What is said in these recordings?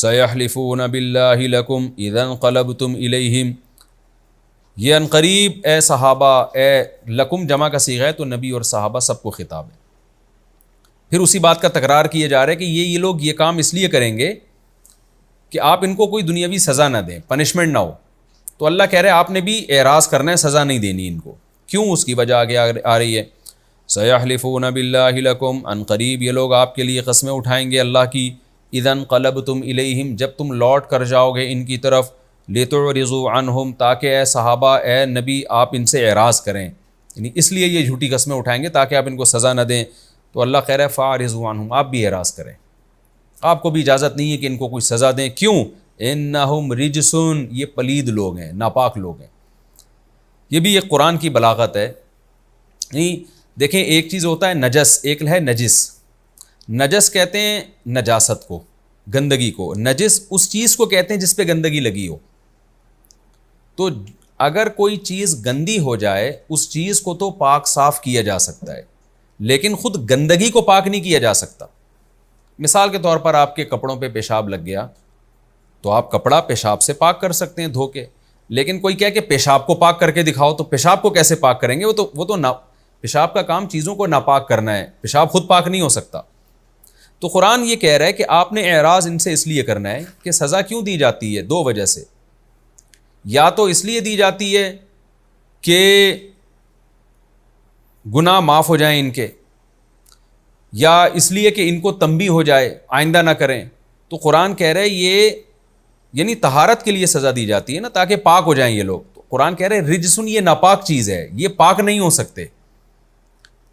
سَيَحْلِفُونَ بِاللَّهِ لَكُمْ إِذَا انقَلَبْتُمْ إِلَيْهِمْ. یہ ان قریب اے صحابہ، اے لکم جمع کا صیغہ ہے تو نبی اور صحابہ سب کو خطاب ہے. پھر اسی بات کا تکرار کیا جا رہا ہے کہ یہ لوگ یہ کام اس لیے کریں گے کہ آپ ان کو کوئی دنیاوی سزا نہ دیں، پنشمنٹ نہ ہو. تو اللہ کہہ رہے ہیں آپ نے بھی اعراض کرنا ہے، سزا نہیں دینی ان کو. کیوں؟ اس کی وجہ آگے آ رہی ہے. سَيَحْلِفُونَ بِاللَّهِ لَكُمْ، ان قریب یہ لوگ آپ کے لیے قسمیں اٹھائیں گے اللہ کی. اِذَا انقَلَبْتُمْ إِلَيْهِمْ، جب تم لوٹ کر جاؤ گے ان کی طرف. لِتُعْرِضُوا عَنْهُمْ، تاکہ اے صحابہ، اے نبی، آپ ان سے اعراض کریں. یعنی اس لیے یہ جھوٹی قسمیں اٹھائیں گے تاکہ آپ ان کو سزا نہ دیں. تو اللہ کہہ رہا ہے فَأَعْرِضُوا عَنْهُمْ، آپ بھی اعراض کریں. آپ کو بھی اجازت نہیں ہے کہ ان کو کوئی سزا دیں. کیوں؟ اِنَّهُمْ رِجْسٌ، یہ پلید لوگ ہیں، ناپاک لوگ ہیں. یہ بھی ایک قرآن کی بلاغت ہے. دیکھیں، ایک چیز ہوتا ہے نجس، ایک ہے نجس. نجس کہتے ہیں نجاست کو، گندگی کو. نجس اس چیز کو کہتے ہیں جس پہ گندگی لگی ہو. تو اگر کوئی چیز گندی ہو جائے، اس چیز کو تو پاک صاف کیا جا سکتا ہے، لیکن خود گندگی کو پاک نہیں کیا جا سکتا. مثال کے طور پر آپ کے کپڑوں پہ پیشاب لگ گیا تو آپ کپڑا پیشاب سے پاک کر سکتے ہیں دھو کے. لیکن کوئی کہے کہ پیشاب کو پاک کر کے دکھاؤ، تو پیشاب کو کیسے پاک کریں گے؟ وہ تو پیشاب کا کام چیزوں کو ناپاک کرنا ہے، پیشاب خود پاک نہیں ہو سکتا. تو قرآن یہ کہہ رہا ہے کہ آپ نے اعراض ان سے اس لیے کرنا ہے کہ سزا کیوں دی جاتی ہے؟ دو وجہ سے. یا تو اس لیے دی جاتی ہے کہ گناہ معاف ہو جائیں ان کے، یا اس لیے کہ ان کو تنبیہ ہو جائے آئندہ نہ کریں. تو قرآن کہہ رہا ہے یہ یعنی طہارت کے لیے سزا دی جاتی ہے نا، تاکہ پاک ہو جائیں یہ لوگ. تو قرآن کہہ رہے ہیں رجسن، یہ ناپاک چیز ہے، یہ پاک نہیں ہو سکتے.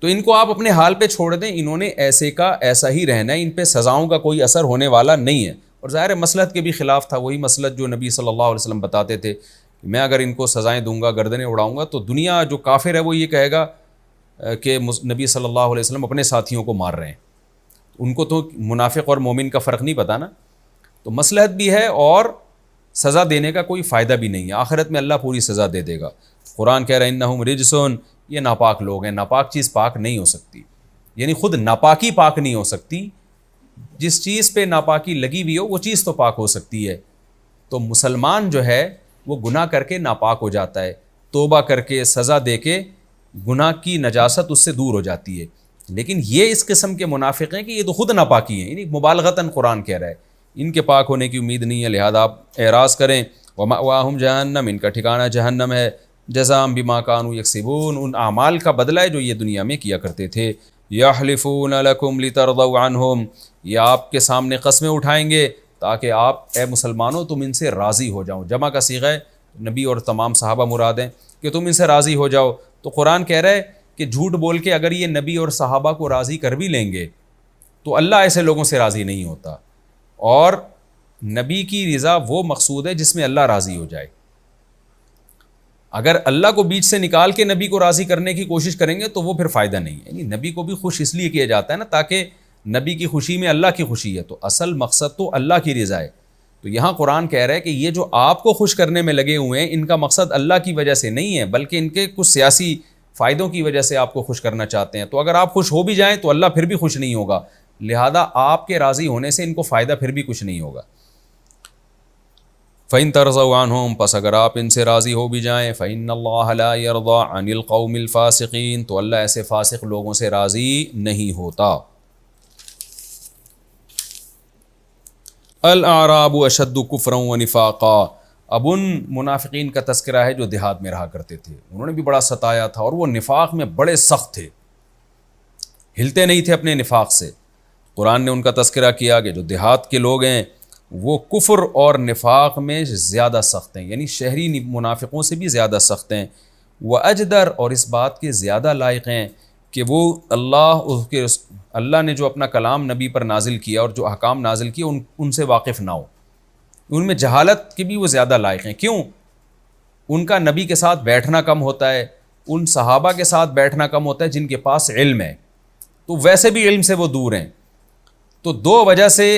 تو ان کو آپ اپنے حال پہ چھوڑ دیں، انہوں نے ایسے کا ایسا ہی رہنا ہے، ان پہ سزاؤں کا کوئی اثر ہونے والا نہیں ہے. اور ظاہر مصلحت کے بھی خلاف تھا، وہی مصلحت جو نبی صلی اللہ علیہ وسلم بتاتے تھے کہ میں اگر ان کو سزائیں دوں گا، گردنیں اڑاؤں گا، تو دنیا جو کافر ہے وہ یہ کہے گا کہ نبی صلی اللہ علیہ وسلم اپنے ساتھیوں کو مار رہے ہیں. ان کو تو منافق اور مومن کا فرق نہیں پتا نا. تو مصلحت بھی ہے اور سزا دینے کا کوئی فائدہ بھی نہیں ہے. آخرت میں اللہ پوری سزا دے دے گا. قرآن کہہ رہا ہے انہم رجسون، یہ ناپاک لوگ ہیں. ناپاک چیز پاک نہیں ہو سکتی، یعنی خود ناپاکی پاک نہیں ہو سکتی. جس چیز پہ ناپاکی لگی ہوئی ہو وہ چیز تو پاک ہو سکتی ہے. تو مسلمان جو ہے وہ گناہ کر کے ناپاک ہو جاتا ہے، توبہ کر کے سزا دے کے گناہ کی نجاست اس سے دور ہو جاتی ہے. لیکن یہ اس قسم کے منافق ہیں کہ یہ تو خود ناپاکی ہیں، یعنی مبالغتاً قرآن کہہ رہا ہے ان کے پاک ہونے کی امید نہیں ہے، لہذا آپ اعراض کریں. وَمَأْوَاهُمْ جَهَنَّمْ، ان کا ٹھکانہ جہنم ہے. جزاء بما كانوا يكسبون، ان اعمال کا بدلہ ہے جو یہ دنیا میں کیا کرتے تھے. يَحْلِفُونَ لَكُمْ لِتَرْضَوْا عَنْهُمْ، یہ آپ کے سامنے قسمیں اٹھائیں گے تاکہ آپ اے مسلمانوں تم ان سے راضی ہو جاؤ. جمع کا صیغہ ہے، نبی اور تمام صحابہ مراد ہیں کہ تم ان سے راضی ہو جاؤ. تو قرآن کہہ رہا ہے کہ جھوٹ بول کے اگر یہ نبی اور صحابہ کو راضی کر بھی لیں گے تو اللہ ایسے لوگوں سے راضی نہیں ہوتا. اور نبی کی رضا وہ مقصود ہے جس میں اللہ راضی ہو جائے. اگر اللہ کو بیچ سے نکال کے نبی کو راضی کرنے کی کوشش کریں گے تو وہ پھر فائدہ نہیں ہے. یعنی نبی کو بھی خوش اس لیے کیا جاتا ہے نا تاکہ نبی کی خوشی میں اللہ کی خوشی ہے. تو اصل مقصد تو اللہ کی رضا ہے. تو یہاں قرآن کہہ رہا ہے کہ یہ جو آپ کو خوش کرنے میں لگے ہوئے ہیں ان کا مقصد اللہ کی وجہ سے نہیں ہے، بلکہ ان کے کچھ سیاسی فائدوں کی وجہ سے آپ کو خوش کرنا چاہتے ہیں. تو اگر آپ خوش ہو بھی جائیں تو اللہ پھر بھی خوش نہیں ہوگا، لہذا آپ کے راضی ہونے سے ان کو فائدہ پھر بھی کچھ نہیں ہوگا. فَإِن تَرْضَوْا عَنْهُمْ، پس اگر آپ ان سے راضی ہو بھی جائیں، فَإِنَّ اللَّهَ لَا يَرْضَىٰ عَنِ الْقَوْمِ الْفَاسِقِينَ، تو اللہ ایسے فاسق لوگوں سے راضی نہیں ہوتا. الْأَعْرَابُ أَشَدُّ كُفْرًا وَنِفَاقًا، اب ان منافقین کا تذکرہ ہے جو دیہات میں رہا کرتے تھے. انہوں نے بھی بڑا ستایا تھا اور وہ نفاق میں بڑے سخت تھے، ہلتے نہیں تھے اپنے نفاق سے. قرآن نے ان کا تذکرہ کیا کہ جو دیہات کے لوگ ہیں وہ کفر اور نفاق میں زیادہ سخت ہیں، یعنی شہری منافقوں سے بھی زیادہ سخت ہیں. وَأَجْدَرُ، اور اس بات کے زیادہ لائق ہیں کہ وہ اللہ نے جو اپنا کلام نبی پر نازل کیا اور جو احکام نازل کیے ان سے واقف نہ ہو. ان میں جہالت کے بھی وہ زیادہ لائق ہیں. کیوں؟ ان کا نبی کے ساتھ بیٹھنا کم ہوتا ہے، ان صحابہ کے ساتھ بیٹھنا کم ہوتا ہے جن کے پاس علم ہے، تو ویسے بھی علم سے وہ دور ہیں. تو دو وجہ سے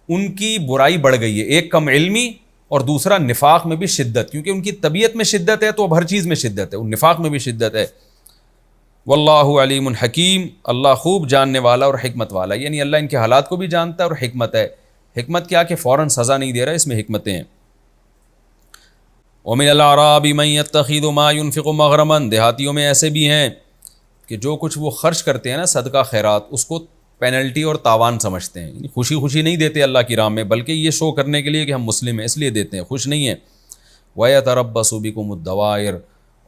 ان کی برائی بڑھ گئی ہے، ایک کم علمی اور دوسرا نفاق میں بھی شدت، کیونکہ ان کی طبیعت میں شدت ہے تو اب ہر چیز میں شدت ہے، نفاق میں بھی شدت ہے. واللہ علیم حکیم، اللہ خوب جاننے والا اور حکمت والا، یعنی اللہ ان کے حالات کو بھی جانتا ہے اور حکمت ہے. حکمت کیا کہ فوراً سزا نہیں دے رہا، اس میں حکمتیں ہیں۔ وَمِنَ الْأَعْرَابِ مَن يَتَّخِذُ مَا يُنْفِقُ مَغْرَمًا، دیہاتیوں میں ایسے بھی ہیں کہ جو کچھ وہ خرچ کرتے ہیں نا صدقہ خیرات، اس کو پینلٹی اور تاوان سمجھتے ہیں، یعنی خوشی خوشی نہیں دیتے اللہ کی راہ میں، بلکہ یہ شو کرنے کے لیے کہ ہم مسلم ہیں اس لیے دیتے ہیں، خوش نہیں ہیں۔ وَيَتَرَبَّصُ بِكُمُ الدَّوَائِرَ،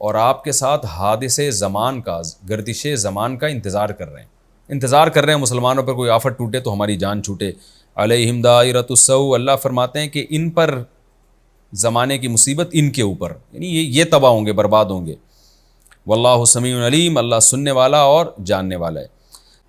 اور آپ کے ساتھ حادث زمان کا، گردش زمان کا انتظار کر رہے ہیں مسلمانوں پر کوئی آفت ٹوٹے تو ہماری جان چھوٹے۔ علیہم دائرۃ السوء، اللہ فرماتے ہیں کہ ان پر زمانے کی مصیبت ان کے اوپر، یعنی یہ تباہ ہوں گے، برباد ہوں گے۔ واللہ سمیع علیم، اللہ سننے والا اور جاننے والا ہے۔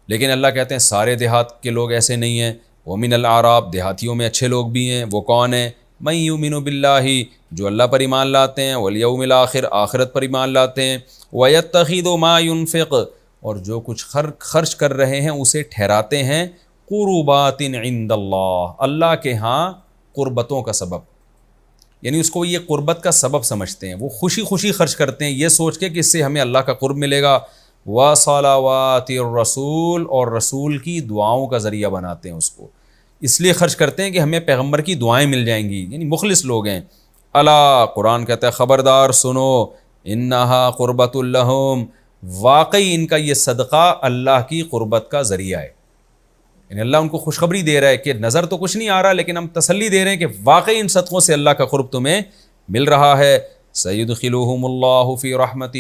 لیکن اللہ کہتے ہیں سارے دیہات کے لوگ ایسے نہیں ہیں۔ ومن الاعراب، دیہاتیوں میں اچھے لوگ بھی ہیں۔ وہ کون ہیں؟ من یؤمن باللہ، جو اللہ پر ایمان لاتے ہیں، والیوم الاخر، آخرت پر ایمان لاتے ہیں، ویتخذ ما ینفق، اور جو کچھ خرچ کر رہے ہیں اسے ٹھہراتے ہیں قربات عند اللہ، اللہ کے ہاں قربتوں کا سبب، یعنی اس کو یہ قربت کا سبب سمجھتے ہیں، وہ خوشی خوشی خرچ کرتے ہیں یہ سوچ کے کہ اس سے ہمیں اللہ کا قرب ملے گا۔ وصلوات الرسول، اور رسول کی دعاؤں کا ذریعہ بناتے ہیں اس کو، اس لیے خرچ کرتے ہیں کہ ہمیں پیغمبر کی دعائیں مل جائیں گی، یعنی مخلص لوگ ہیں۔ الا، قرآن کہتا ہے خبردار سنو، انہا قربت لہم، واقعی ان کا یہ صدقہ اللہ کی قربت کا ذریعہ ہے، یعنی اللہ ان کو خوشخبری دے رہا ہے کہ نظر تو کچھ نہیں آ رہا لیکن ہم تسلی دے رہے ہیں کہ واقعی ان صدقوں سے اللہ کا قرب تمہیں مل رہا ہے۔ سیدخلہم اللہ فی رحمتہ،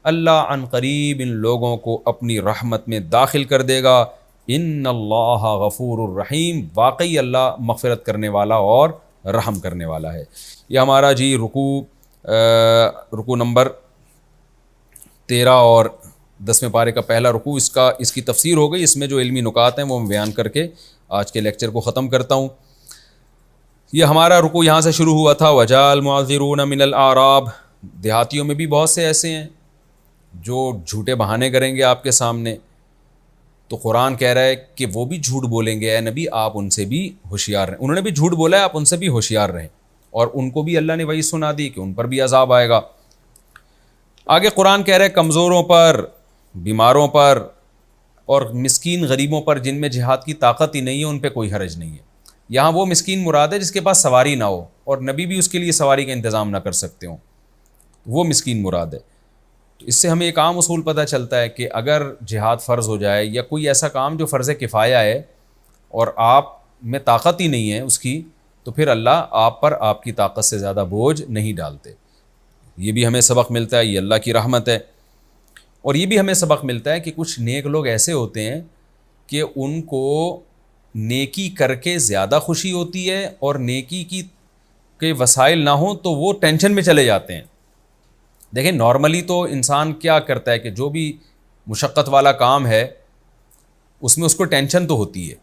اللہ عن قریب ان لوگوں کو اپنی رحمت میں داخل کر دے گا۔ ان اللہ غفور الرحیم، واقعی اللہ مغفرت کرنے والا اور رحم کرنے والا ہے۔ یہ ہمارا جی رکوع نمبر 13 اور 10ویں پارے کا پہلا رکوع، اس کی تفسیر ہو گئی، اس میں جو علمی نکات ہیں وہ میں بیان کر کے آج کے لیکچر کو ختم کرتا ہوں۔ یہ ہمارا رکوع یہاں سے شروع ہوا تھا، وَجَاءَ الْمُعَذِّرُونَ مِنَ الْأَعْرَابِ، دیہاتیوں میں بھی بہت سے ایسے ہیں جو جھوٹے بہانے کریں گے آپ کے سامنے، تو قرآن کہہ رہا ہے کہ وہ بھی جھوٹ بولیں گے، اے نبی آپ ان سے بھی ہوشیار رہیں، انہوں نے بھی جھوٹ بولا ہے آپ ان سے بھی ہوشیار رہیں، اور ان کو بھی اللہ نے وہی سنا دی کہ ان پر بھی عذاب آئے گا۔ آگے قرآن کہہ رہا ہے کمزوروں پر، بیماروں پر اور مسکین غریبوں پر جن میں جہاد کی طاقت ہی نہیں ہے ان پہ کوئی حرج نہیں ہے۔ یہاں وہ مسکین مراد ہے جس کے پاس سواری نہ ہو اور نبی بھی اس کے لیے سواری کا انتظام نہ کر سکتے ہوں، وہ مسکین مراد ہے۔ تو اس سے ہمیں ایک عام اصول پتہ چلتا ہے کہ اگر جہاد فرض ہو جائے یا کوئی ایسا کام جو فرض کفایہ ہے اور آپ میں طاقت ہی نہیں ہے اس کی، تو پھر اللہ آپ پر آپ کی طاقت سے زیادہ بوجھ نہیں ڈالتے۔ یہ بھی ہمیں سبق ملتا ہے، یہ اللہ کی رحمت ہے۔ اور یہ بھی ہمیں سبق ملتا ہے کہ کچھ نیک لوگ ایسے ہوتے ہیں کہ ان کو نیکی کر کے زیادہ خوشی ہوتی ہے، اور نیکی کے وسائل نہ ہوں تو وہ ٹینشن میں چلے جاتے ہیں۔ دیکھیں نارملی تو انسان کیا کرتا ہے کہ جو بھی مشقت والا کام ہے اس میں اس کو ٹینشن تو ہوتی ہے،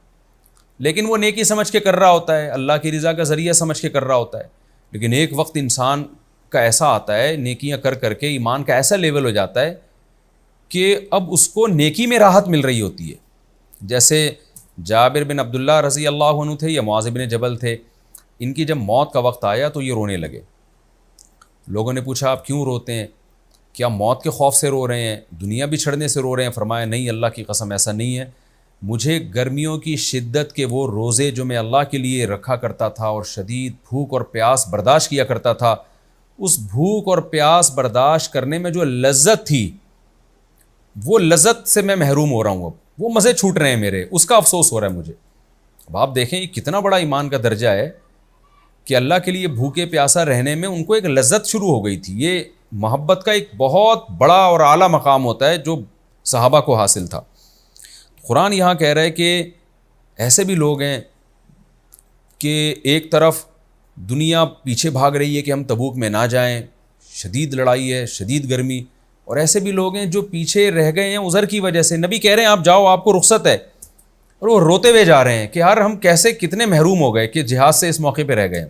لیکن وہ نیکی سمجھ کے کر رہا ہوتا ہے، اللہ کی رضا کا ذریعہ سمجھ کے کر رہا ہوتا ہے۔ لیکن ایک وقت انسان کا ایسا آتا ہے، نیکیاں کر کر کے ایمان کا ایسا لیول ہو جاتا ہے کہ اب اس کو نیکی میں راحت مل رہی ہوتی ہے۔ جیسے جابر بن عبداللہ رضی اللہ عنہ تھے یا معاذ بن جبل تھے، ان کی جب موت کا وقت آیا تو یہ رونے لگے۔ لوگوں نے پوچھا آپ کیوں روتے ہیں؟ کیا موت کے خوف سے رو رہے ہیں، دنیا بھی چھڑنے سے رو رہے ہیں؟ فرمایا نہیں، اللہ کی قسم ایسا نہیں ہے، مجھے گرمیوں کی شدت کے وہ روزے جو میں اللہ کے لیے رکھا کرتا تھا اور شدید بھوک اور پیاس برداشت کیا کرتا تھا، اس بھوک اور پیاس برداشت کرنے میں جو لذت تھی وہ لذت سے میں محروم ہو رہا ہوں، اب وہ مزے چھوٹ رہے ہیں میرے، اس کا افسوس ہو رہا ہے مجھے۔ اب آپ دیکھیں یہ کتنا بڑا ایمان کا درجہ ہے کہ اللہ کے لیے بھوکے پیاسا رہنے میں ان کو ایک لذت شروع ہو گئی تھی۔ یہ محبت کا ایک بہت بڑا اور اعلیٰ مقام ہوتا ہے جو صحابہ کو حاصل تھا۔ قرآن یہاں کہہ رہا ہے کہ ایسے بھی لوگ ہیں کہ ایک طرف دنیا پیچھے بھاگ رہی ہے کہ ہم تبوک میں نہ جائیں، شدید لڑائی ہے، شدید گرمی، اور ایسے بھی لوگ ہیں جو پیچھے رہ گئے ہیں عذر کی وجہ سے، نبی کہہ رہے ہیں آپ جاؤ آپ کو رخصت ہے، اور وہ روتے ہوئے جا رہے ہیں کہ یار ہم کیسے کتنے محروم ہو گئے کہ جہاد سے اس موقع پہ رہ گئے۔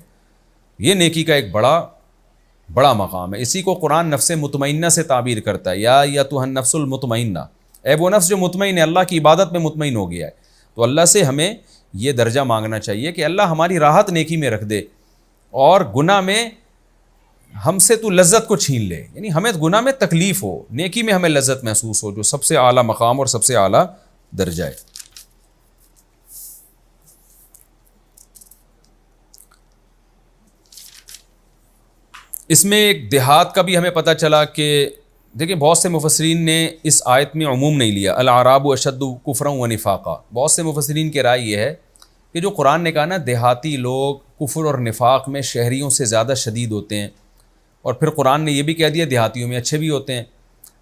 یہ نیکی کا ایک بڑا مقام ہے، اسی کو قرآن نفس مطمئنہ سے تعبیر کرتا ہے، یا ایتھا النفس المطمئنہ، اے وہ نفس جو مطمئن ہے، اللہ کی عبادت میں مطمئن ہو گیا ہے۔ تو اللہ سے ہمیں یہ درجہ مانگنا چاہیے کہ اللہ ہماری راحت نیکی میں رکھ دے، اور گناہ میں ہم سے تو لذت کو چھین لے، یعنی ہمیں گناہ میں تکلیف ہو، نیکی میں ہمیں لذت محسوس ہو، جو سب سے اعلیٰ مقام اور سب سے اعلیٰ درجہ ہے۔ اس میں ایک دیہات کا بھی ہمیں پتہ چلا کہ دیکھیں بہت سے مفسرین نے اس آیت میں عموم نہیں لیا، الاعراب اشد کفرا و نفاقا، بہت سے مفسرین کی رائے یہ ہے کہ جو قرآن نے کہا نا دیہاتی لوگ کفر اور نفاق میں شہریوں سے زیادہ شدید ہوتے ہیں، اور پھر قرآن نے یہ بھی کہہ دیا دیہاتیوں میں اچھے بھی ہوتے ہیں،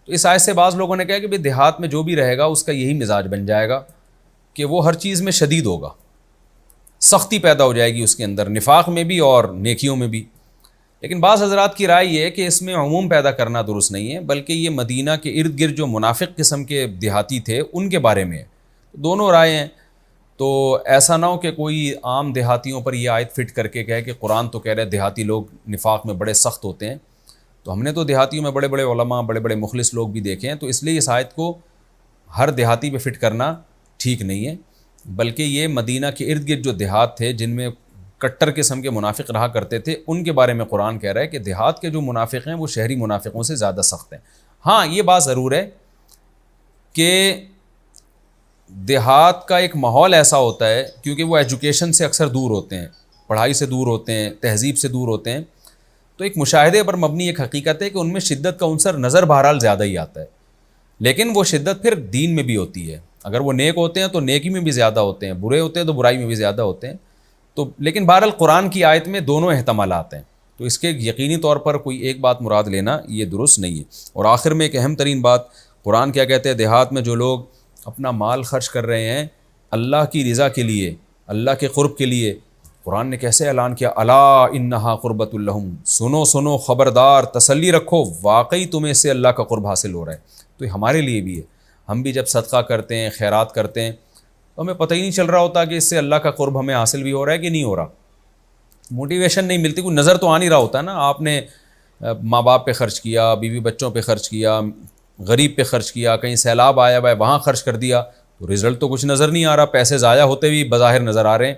تو اس آیت سے بعض لوگوں نے کہا کہ دیہات میں جو بھی رہے گا اس کا یہی مزاج بن جائے گا کہ وہ ہر چیز میں شدید ہوگا، سختی پیدا ہو جائے گی اس کے اندر، نفاق میں بھی اور نیکیوں میں بھی۔ لیکن بعض حضرات کی رائے یہ ہے کہ اس میں عموم پیدا کرنا درست نہیں ہے، بلکہ یہ مدینہ کے ارد گرد جو منافق قسم کے دیہاتی تھے ان کے بارے میں ہے، دونوں رائے ہیں۔ تو ایسا نہ ہو کہ کوئی عام دیہاتیوں پر یہ آیت فٹ کر کے کہے کہ قرآن تو کہہ رہے دیہاتی لوگ نفاق میں بڑے سخت ہوتے ہیں، تو ہم نے تو دیہاتیوں میں بڑے بڑے علماء بڑے بڑے مخلص لوگ بھی دیکھے ہیں، تو اس لیے اس آیت کو ہر دیہاتی پہ فٹ کرنا ٹھیک نہیں ہے، بلکہ یہ مدینہ کے ارد گرد جو دیہات تھے جن میں کٹر قسم کے منافق رہا کرتے تھے ان کے بارے میں قرآن کہہ رہا ہے کہ دیہات کے جو منافق ہیں وہ شہری منافقوں سے زیادہ سخت ہیں۔ ہاں یہ بات ضرور ہے کہ دیہات کا ایک ماحول ایسا ہوتا ہے کیونکہ وہ ایجوکیشن سے اکثر دور ہوتے ہیں، پڑھائی سے دور ہوتے ہیں، تہذیب سے دور ہوتے ہیں، تو ایک مشاہدے پر مبنی ایک حقیقت ہے کہ ان میں شدت کا عنصر نظر بہرحال زیادہ ہی آتا ہے، لیکن وہ شدت پھر دین میں بھی ہوتی ہے، اگر وہ نیک ہوتے ہیں تو نیکی میں بھی زیادہ ہوتے ہیں، برے ہوتے ہیں تو برائی میں بھی زیادہ ہوتے ہیں، تو لیکن بہرحال قرآن کی آیت میں دونوں احتمالات ہیں، تو اس کے یقینی طور پر کوئی ایک بات مراد لینا یہ درست نہیں ہے۔ اور آخر میں ایک اہم ترین بات قرآن کیا کہتے ہیں، دیہات میں جو لوگ اپنا مال خرچ کر رہے ہیں اللہ کی رضا کے لیے، اللہ کے قرب کے لیے، قرآن نے کیسے اعلان کیا، الا انہا قربۃ لہم، سنو سنو خبردار، تسلی رکھو، واقعی تمہیں اس سے اللہ کا قرب حاصل ہو رہا ہے۔ تو یہ ہمارے لیے بھی ہے، ہم بھی جب صدقہ کرتے ہیں، خیرات کرتے ہیں، تو ہمیں پتہ ہی نہیں چل رہا ہوتا کہ اس سے اللہ کا قرب ہمیں حاصل بھی ہو رہا ہے کہ نہیں ہو رہا، موٹیویشن نہیں ملتی، کوئی نظر تو آ نہیں رہا ہوتا نا، آپ نے ماں باپ پہ خرچ کیا، بیوی بچوں پہ خرچ کیا، غریب پہ خرچ کیا، کہیں سیلاب آیا ہوا ہے وہاں خرچ کر دیا، تو رزلٹ تو کچھ نظر نہیں آ رہا، پیسے ضائع ہوتے بھی بظاہر نظر آ رہے ہیں۔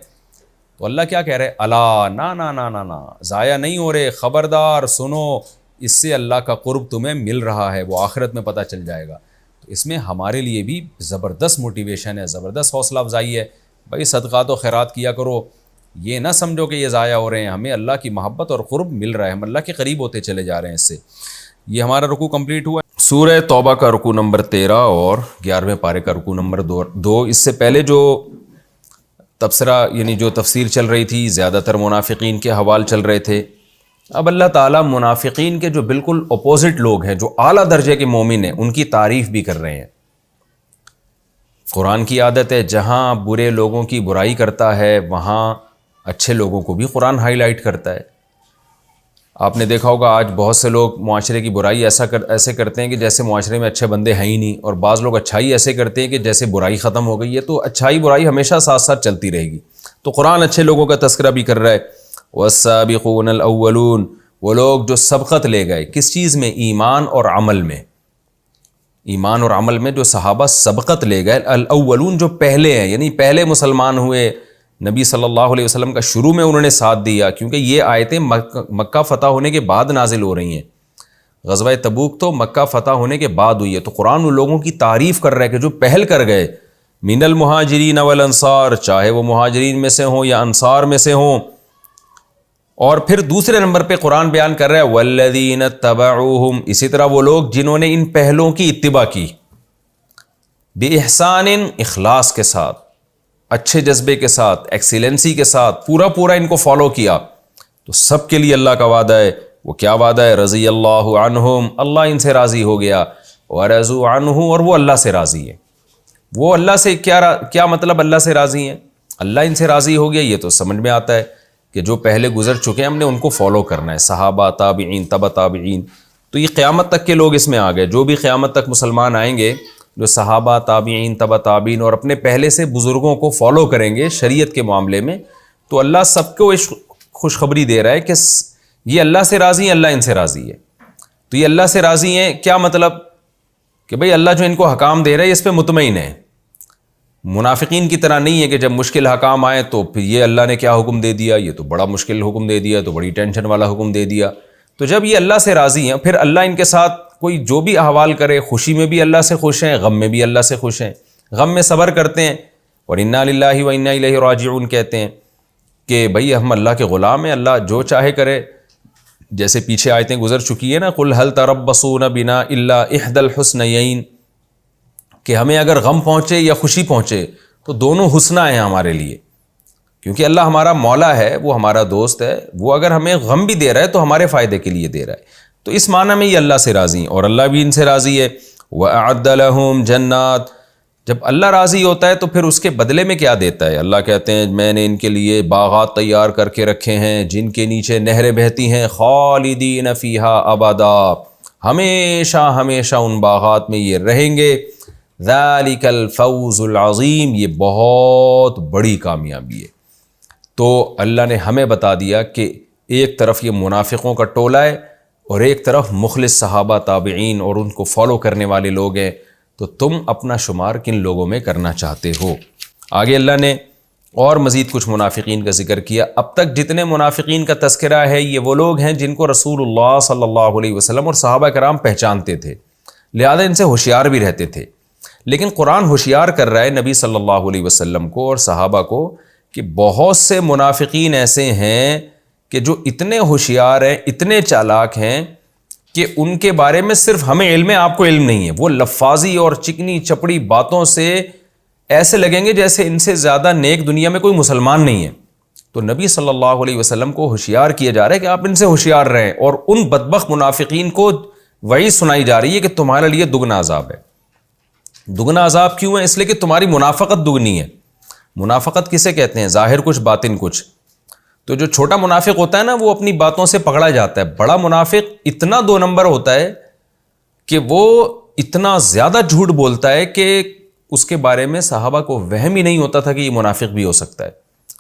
تو اللہ کیا کہہ رہے، الا نا نا نا نا نا، ضائع نہیں ہو رہے، خبردار سنو، اس سے اللہ کا قرب تمہیں مل رہا ہے، وہ آخرت میں پتہ چل جائے گا۔ تو اس میں ہمارے لیے بھی زبردست موٹیویشن ہے، زبردست حوصلہ افزائی ہے، بھائی صدقات و خیرات کیا کرو، یہ نہ سمجھو کہ یہ ضائع ہو رہے ہیں، ہمیں اللہ کی محبت اور قرب مل رہا ہے، ہم اللہ کے قریب ہوتے چلے جا رہے ہیں اس سے۔ یہ ہمارا رکوع کمپلیٹ ہوا، سورہ توبہ کا رکوع نمبر 13 اور 11ویں پارے کا رکوع نمبر 2۔ اس سے پہلے جو تبصرہ یعنی جو تفسیر چل رہی تھی زیادہ تر منافقین کے حوال چل رہے تھے، اب اللہ تعالیٰ منافقین کے جو بالکل اپوزٹ لوگ ہیں، جو اعلیٰ درجے کے مومن ہیں، ان کی تعریف بھی کر رہے ہیں۔ قرآن کی عادت ہے جہاں برے لوگوں کی برائی کرتا ہے وہاں اچھے لوگوں کو بھی قرآن ہائی لائٹ کرتا ہے۔ آپ نے دیکھا ہوگا آج بہت سے لوگ معاشرے کی برائی ایسے کرتے ہیں کہ جیسے معاشرے میں اچھے بندے ہیں ہی نہیں، اور بعض لوگ اچھائی ایسے کرتے ہیں کہ جیسے برائی ختم ہو گئی ہے، تو اچھائی برائی ہمیشہ ساتھ ساتھ چلتی رہے گی۔ تو قرآن اچھے لوگوں کا تذکرہ بھی کر رہا ہے، والسابقون الاولون، وہ لوگ جو سبقت لے گئے کس چیز میں، ایمان اور عمل میں، ایمان اور عمل میں جو صحابہ سبقت لے گئے، الاولون جو پہلے ہیں، یعنی پہلے مسلمان ہوئے، نبی صلی اللہ علیہ وسلم کا شروع میں انہوں نے ساتھ دیا، کیونکہ یہ آیتیں مکہ فتح ہونے کے بعد نازل ہو رہی ہیں، غزوہ تبوک تو مکہ فتح ہونے کے بعد ہوئی ہے، تو قرآن ان لوگوں کی تعریف کر رہا ہے کہ جو پہل کر گئے، من المہاجرین والانصار، چاہے وہ مہاجرین میں سے ہوں یا انصار میں سے ہوں۔ اور پھر دوسرے نمبر پہ قرآن بیان کر رہا ہے والذین اتبعوہم، اسی طرح وہ لوگ جنہوں نے ان پہلوں کی اتباع کی، بِإِحْسَانٍ، اخلاص کے ساتھ، اچھے جذبے کے ساتھ، ایکسیلنسی کے ساتھ، پورا ان کو فالو کیا، تو سب کے لیے اللہ کا وعدہ ہے۔ وہ کیا وعدہ ہے، رضی اللہ عنہم، اللہ ان سے راضی ہو گیا، ورضوا عنہ، اور وہ اللہ سے راضی ہے۔ وہ اللہ سے کیا مطلب اللہ سے راضی ہیں، اللہ ان سے راضی ہو گیا، یہ تو سمجھ میں آتا ہے کہ جو پہلے گزر چکے ہیں ہم نے ان کو فالو کرنا ہے، صحابہ، تابعین، تبع تابعین، تو یہ قیامت تک کے لوگ اس میں آ گئے، جو بھی قیامت تک مسلمان آئیں گے، جو صحابہ، تابعین، تبع تابعین اور اپنے پہلے سے بزرگوں کو فالو کریں گے شریعت کے معاملے میں، تو اللہ سب کو خوشخبری دے رہا ہے کہ یہ اللہ سے راضی ہیں، اللہ ان سے راضی ہے۔ تو یہ اللہ سے راضی ہیں کیا مطلب، کہ بھئی اللہ جو ان کو حکام دے رہا ہے اس پہ مطمئن ہے، منافقین کی طرح نہیں ہے کہ جب مشکل حکام آئے تو پھر یہ اللہ نے کیا حکم دے دیا، یہ تو بڑا مشکل حکم دے دیا، تو بڑی ٹینشن والا حکم دے دیا۔ تو جب یہ اللہ سے راضی ہیں، پھر اللہ ان کے ساتھ کوئی جو بھی احوال کرے، خوشی میں بھی اللہ سے خوش ہیں، غم میں بھی اللہ سے خوش ہیں، غم میں صبر کرتے ہیں، اور انا للہ و انا الیہ راجعون کہتے ہیں کہ بھئی ہم اللہ کے غلام ہیں، اللہ جو چاہے کرے، جیسے پیچھے آیتیں گزر چکی ہیں نا، قل هل تربصون بنا الا احدى الحسنيين، کہ ہمیں اگر غم پہنچے یا خوشی پہنچے تو دونوں حسنہ ہیں ہمارے لیے، کیونکہ اللہ ہمارا مولا ہے، وہ ہمارا دوست ہے، وہ اگر ہمیں غم بھی دے رہا ہے تو ہمارے فائدے کے لیے دے رہا ہے۔ تو اس معنی میں یہ اللہ سے راضی ہیں اور اللہ بھی ان سے راضی ہے۔ وَأَعَدَّ لَهُمْ جَنَّاتٍ، جب اللہ راضی ہوتا ہے تو پھر اس کے بدلے میں کیا دیتا ہے؟ اللہ کہتے ہیں میں نے ان کے لیے باغات تیار کر کے رکھے ہیں جن کے نیچے نہریں بہتی ہیں، خالدین فیہا ابدا، ہمیشہ ہمیشہ ان باغات میں یہ رہیں گے۔ ذالک الفوز العظیم، یہ بہت بڑی کامیابی ہے۔ تو اللہ نے ہمیں بتا دیا کہ ایک طرف یہ منافقوں کا ٹولہ ہے اور ایک طرف مخلص صحابہ تابعین اور ان کو فالو کرنے والے لوگ ہیں، تو تم اپنا شمار کن لوگوں میں کرنا چاہتے ہو؟ آگے اللہ نے اور مزید کچھ منافقین کا ذکر کیا۔ اب تک جتنے منافقین کا تذکرہ ہے یہ وہ لوگ ہیں جن کو رسول اللہ صلی اللہ علیہ وسلم اور صحابہ کرام پہچانتے تھے، لہذا ان سے ہوشیار بھی رہتے تھے۔ لیکن قرآن ہوشیار کر رہا ہے نبی صلی اللہ علیہ وسلم کو اور صحابہ کو کہ بہت سے منافقین ایسے ہیں کہ جو اتنے ہوشیار ہیں، اتنے چالاک ہیں کہ ان کے بارے میں صرف ہمیں علم ہے، آپ کو علم نہیں ہے۔ وہ لفاظی اور چکنی چپڑی باتوں سے ایسے لگیں گے جیسے ان سے زیادہ نیک دنیا میں کوئی مسلمان نہیں ہے۔ تو نبی صلی اللہ علیہ وسلم کو ہوشیار کیا جا رہا ہے کہ آپ ان سے ہوشیار رہیں، اور ان بدبخت منافقین کو وعید سنائی جا رہی ہے کہ تمہارے لیے دگنا عذاب ہے۔ دگنا عذاب کیوں ہے؟ اس لیے کہ تمہاری منافقت دگنی ہے۔ منافقت کسے کہتے ہیں؟ ظاہر کچھ باطن کچھ۔ تو جو چھوٹا منافق ہوتا ہے نا وہ اپنی باتوں سے پکڑا جاتا ہے، بڑا منافق اتنا 2 نمبر ہوتا ہے کہ وہ اتنا زیادہ جھوٹ بولتا ہے کہ اس کے بارے میں صحابہ کو وہم ہی نہیں ہوتا تھا کہ یہ منافق بھی ہو سکتا ہے۔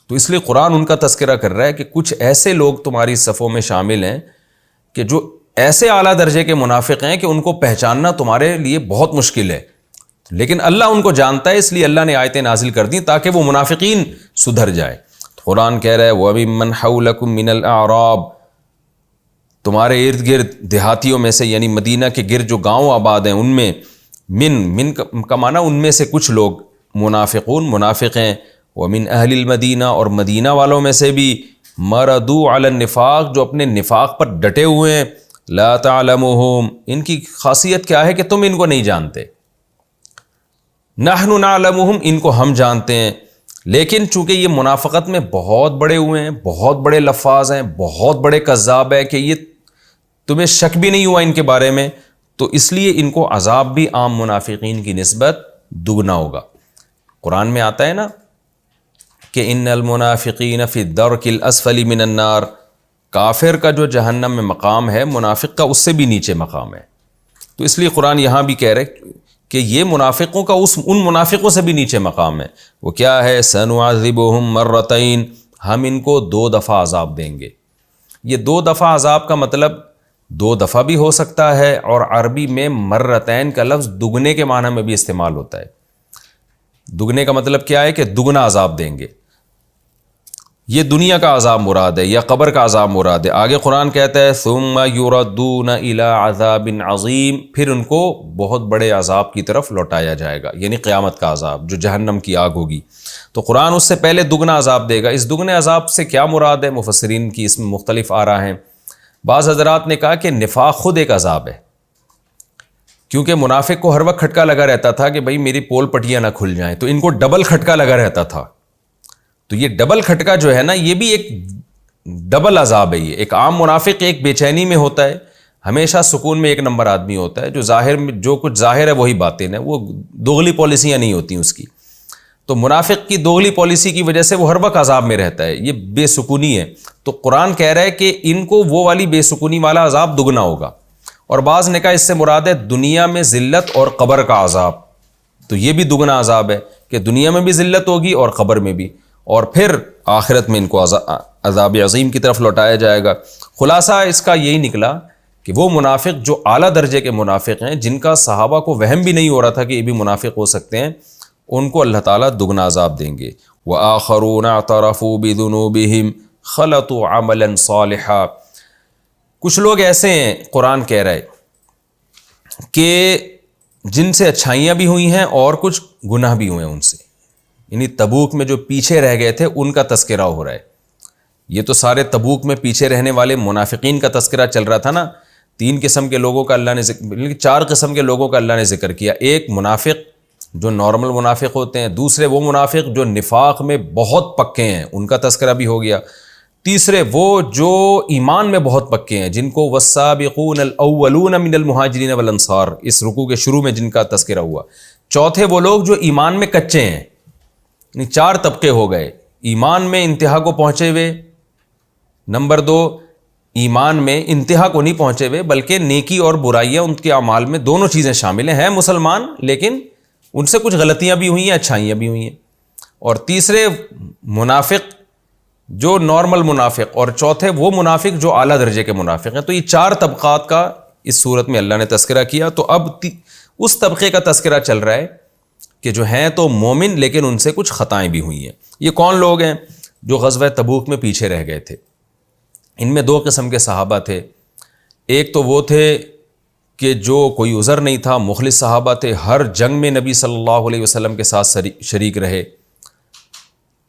تو اس لیے قرآن ان کا تذکرہ کر رہا ہے کہ کچھ ایسے لوگ تمہاری صفوں میں شامل ہیں کہ جو ایسے اعلیٰ درجے کے منافق ہیں کہ ان کو پہچاننا تمہارے لیے بہت مشکل ہے، لیکن اللہ ان کو جانتا ہے، اس لیے اللہ نے آیتیں نازل کر دیں تاکہ وہ منافقین سدھر جائے۔ قرآن کہہ رہا ہے وَمِمَّنْ حَوْلَكُمْ مِنَ الْأَعْرَابِ، تمہارے ارد گرد دیہاتیوں میں سے، یعنی مدینہ کے گرد جو گاؤں آباد ہیں ان میں، من کا معنی ان میں سے کچھ لوگ منافقون منافق ہیں، وَمِنْ أَهْلِ الْمَدِينَةِ، اور مدینہ والوں میں سے بھی، مَرَدُوا عَلَى النِّفَاقِ، جو اپنے نفاق پر ڈٹے ہوئے ہیں، لَا تَعْلَمُهُمْ، ان کی خاصیت کیا ہے کہ تم ان کو نہیں جانتے، نَحْنُ نَعْلَمُهُمْ، ان کو ہم جانتے ہیں، لیکن چونکہ یہ منافقت میں بہت بڑے ہوئے ہیں، بہت بڑے لفاظ ہیں، بہت بڑے کذاب ہیں کہ یہ تمہیں شک بھی نہیں ہوا ان کے بارے میں، تو اس لیے ان کو عذاب بھی عام منافقین کی نسبت دگنا ہوگا۔ قرآن میں آتا ہے نا کہ ان المنافقین فی الدرک الاسفل من النار، کافر کا جو جہنم میں مقام ہے منافق کا اس سے بھی نیچے مقام ہے۔ تو اس لیے قرآن یہاں بھی کہہ رہے کہ یہ منافقوں کا ان منافقوں سے بھی نیچے مقام ہے۔ وہ کیا ہے؟ سنعذبہم مرتین، ہم ان کو 2 دفعہ عذاب دیں گے۔ یہ 2 دفعہ عذاب کا مطلب 2 دفعہ بھی ہو سکتا ہے، اور عربی میں مرتین کا لفظ دگنے کے معنی میں بھی استعمال ہوتا ہے۔ دگنے کا مطلب کیا ہے؟ کہ دگنا عذاب دیں گے۔ یہ دنیا کا عذاب مراد ہے یا قبر کا عذاب مراد ہے؟ آگے قرآن کہتا ہے ثم یردون الی عذاب عظیم، پھر ان کو بہت بڑے عذاب کی طرف لوٹایا جائے گا، یعنی قیامت کا عذاب جو جہنم کی آگ ہوگی۔ تو قرآن اس سے پہلے دگنا عذاب دے گا۔ اس دگنے عذاب سے کیا مراد ہے؟ مفسرین کی اس میں مختلف آراء ہیں۔ بعض حضرات نے کہا کہ نفاق خود ایک عذاب ہے، کیونکہ منافق کو ہر وقت کھٹکا لگا رہتا تھا کہ بھئی میری پول پٹیاں نہ کھل جائیں، تو ان کو ڈبل کھٹکا لگا رہتا تھا۔ تو یہ ڈبل کھٹکا جو ہے نا یہ بھی ایک ڈبل عذاب ہے۔ یہ ایک عام منافق ایک بے چینی میں ہوتا ہے، ہمیشہ سکون میں 1 نمبر آدمی ہوتا ہے، جو ظاہر میں جو کچھ ظاہر ہے وہی باطن ہے، وہ دوغلی پالیسیاں نہیں ہوتی اس کی۔ تو منافق کی دوغلی پالیسی کی وجہ سے وہ ہر وقت عذاب میں رہتا ہے، یہ بے سکونی ہے۔ تو قرآن کہہ رہا ہے کہ ان کو وہ والی بے سکونی والا عذاب دگنا ہوگا۔ اور بعض نے کہا اس سے مراد ہے دنیا میں ذلت اور قبر کا عذاب، تو یہ بھی دگنا عذاب ہے کہ دنیا میں بھی ذلت ہوگی اور قبر میں بھی، اور پھر آخرت میں ان کو عذاب عظیم کی طرف لوٹایا جائے گا۔ خلاصہ اس کا یہی نکلا کہ وہ منافق جو اعلیٰ درجے کے منافق ہیں، جن کا صحابہ کو وہم بھی نہیں ہو رہا تھا کہ یہ بھی منافق ہو سکتے ہیں، ان کو اللہ تعالیٰ دگنا عذاب دیں گے۔ وَآخَرُونَ اعْتَرَفُوا بِذُنُوبِهِمْ خَلَطُوا عَمَلًا صَالِحًا، کچھ لوگ ایسے ہیں قرآن کہہ رہا ہے کہ جن سے اچھائیاں بھی ہوئی ہیں اور کچھ گناہ بھی ہوئے ہیں ان سے، یعنی تبوک میں جو پیچھے رہ گئے تھے ان کا تذکرہ ہو رہا ہے یہ تو سارے تبوک میں پیچھے رہنے والے منافقین کا تذکرہ چل رہا تھا نا. 3 قسم کے لوگوں کا اللہ نے ذکر، 4 قسم کے لوگوں کا اللہ نے ذکر کیا. ایک منافق جو نارمل منافق ہوتے ہیں، دوسرے وہ منافق جو نفاق میں بہت پکے ہیں، ان کا تذکرہ بھی ہو گیا. تیسرے وہ جو ایمان میں بہت پکے ہیں، جن کو والسابقون الاولون من المہاجرین والانصار اس رکوع کے شروع میں جن کا تذکرہ ہوا. چوتھے وہ لوگ جو ایمان میں کچے ہیں. یعنی 4 طبقے ہو گئے. ایمان میں انتہا کو پہنچے ہوئے، نمبر 2 ایمان میں انتہا کو نہیں پہنچے ہوئے بلکہ نیکی اور برائیاں ان کے اعمال میں دونوں چیزیں شامل ہیں مسلمان، لیکن ان سے کچھ غلطیاں بھی ہوئی ہیں، اچھائیاں بھی ہوئی ہیں. اور تیسرے منافق جو نارمل منافق، اور چوتھے وہ منافق جو اعلیٰ درجے کے منافق ہیں. تو یہ 4 طبقات کا اس صورت میں اللہ نے تذکرہ کیا. تو اب اس طبقے کا تذکرہ چل رہا ہے کہ جو ہیں تو مومن لیکن ان سے کچھ خطائیں بھی ہوئی ہیں. یہ کون لوگ ہیں؟ جو غزوہ تبوک میں پیچھے رہ گئے تھے. ان میں 2 قسم کے صحابہ تھے. ایک تو وہ تھے کہ جو کوئی عذر نہیں تھا، مخلص صحابہ تھے، ہر جنگ میں نبی صلی اللہ علیہ وسلم کے ساتھ شریک رہے.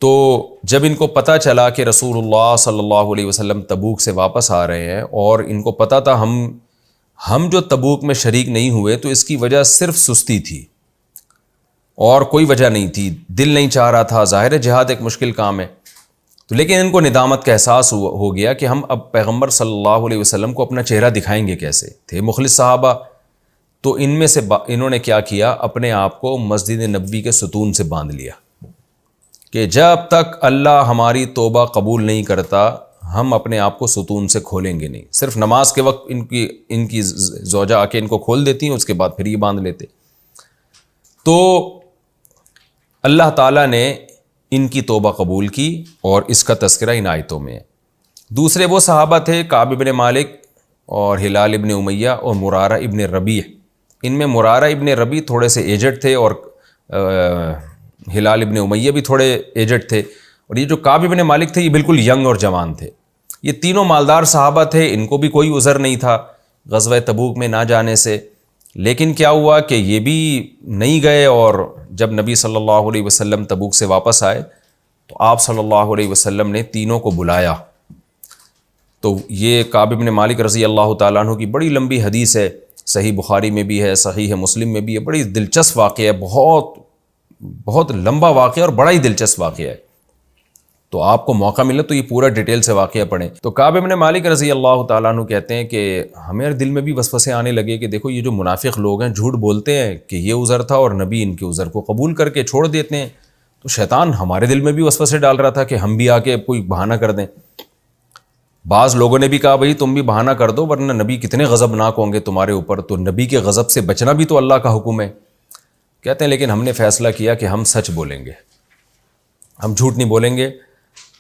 تو جب ان کو پتہ چلا کہ رسول اللہ صلی اللہ علیہ وسلم تبوک سے واپس آ رہے ہیں، اور ان کو پتہ تھا ہم جو تبوک میں شریک نہیں ہوئے تو اس کی وجہ صرف سستی تھی اور کوئی وجہ نہیں تھی، دل نہیں چاہ رہا تھا. ظاہر ہے جہاد ایک مشکل کام ہے. تو لیکن ان کو ندامت کا احساس ہو گیا کہ ہم اب پیغمبر صلی اللہ علیہ وسلم کو اپنا چہرہ دکھائیں گے کیسے. تھے مخلص صحابہ. تو ان میں سے انہوں نے کیا کیا، اپنے آپ کو مسجد نبوی کے ستون سے باندھ لیا کہ جب تک اللہ ہماری توبہ قبول نہیں کرتا ہم اپنے آپ کو ستون سے کھولیں گے نہیں. صرف نماز کے وقت ان کی زوجہ آ کے ان کو کھول دیتی ہیں، اس کے بعد پھر یہ باندھ لیتے. تو اللہ تعالیٰ نے ان کی توبہ قبول کی اور اس کا تذکرہ ان آیتوں میں ہے. دوسرے وہ صحابہ تھے کعب ابن مالک اور ہلال ابن امیہ اور مرارہ ابن ربیع. ان میں مرارہ ابن ربیع تھوڑے سے ایجڈ تھے اور ہلال ابن امیہ بھی تھوڑے ایجڈ تھے، اور یہ جو کعب ابن مالک تھے یہ بالکل ینگ اور جوان تھے. یہ تینوں مالدار صحابہ تھے، ان کو بھی کوئی عذر نہیں تھا غزوہ تبوک میں نہ جانے سے. لیکن کیا ہوا کہ یہ بھی نہیں گئے، اور جب نبی صلی اللہ علیہ وسلم تبوک سے واپس آئے تو آپ صلی اللہ علیہ وسلم نے تینوں کو بلایا. تو یہ کعب بن مالک رضی اللہ تعالیٰ عنہ کی بڑی لمبی حدیث ہے، صحیح بخاری میں بھی ہے، صحیح مسلم میں بھی ہے. بڑی دلچسپ واقعہ ہے، بہت لمبا واقعہ اور بڑا ہی دلچسپ واقعہ ہے. تو آپ کو موقع ملے تو یہ پورا ڈیٹیل سے واقعہ پڑھیں. تو کعب بن مالک رضی اللہ تعالیٰ عنہ کہتے ہیں کہ ہمارے دل میں بھی وسوسے آنے لگے کہ دیکھو یہ جو منافق لوگ ہیں جھوٹ بولتے ہیں کہ یہ عذر تھا اور نبی ان کے عذر کو قبول کر کے چھوڑ دیتے ہیں. تو شیطان ہمارے دل میں بھی وسوسے ڈال رہا تھا کہ ہم بھی آ کے کوئی بہانہ کر دیں. بعض لوگوں نے بھی کہا بھائی تم بھی بہانہ کر دو ورنہ نبی کتنے غضبناک ہوں گے تمہارے اوپر. تو نبی کے غضب سے بچنا بھی تو اللہ کا حکم ہے. کہتے ہیں لیکن ہم نے فیصلہ کیا کہ ہم سچ بولیں گے، ہم جھوٹ نہیں بولیں گے.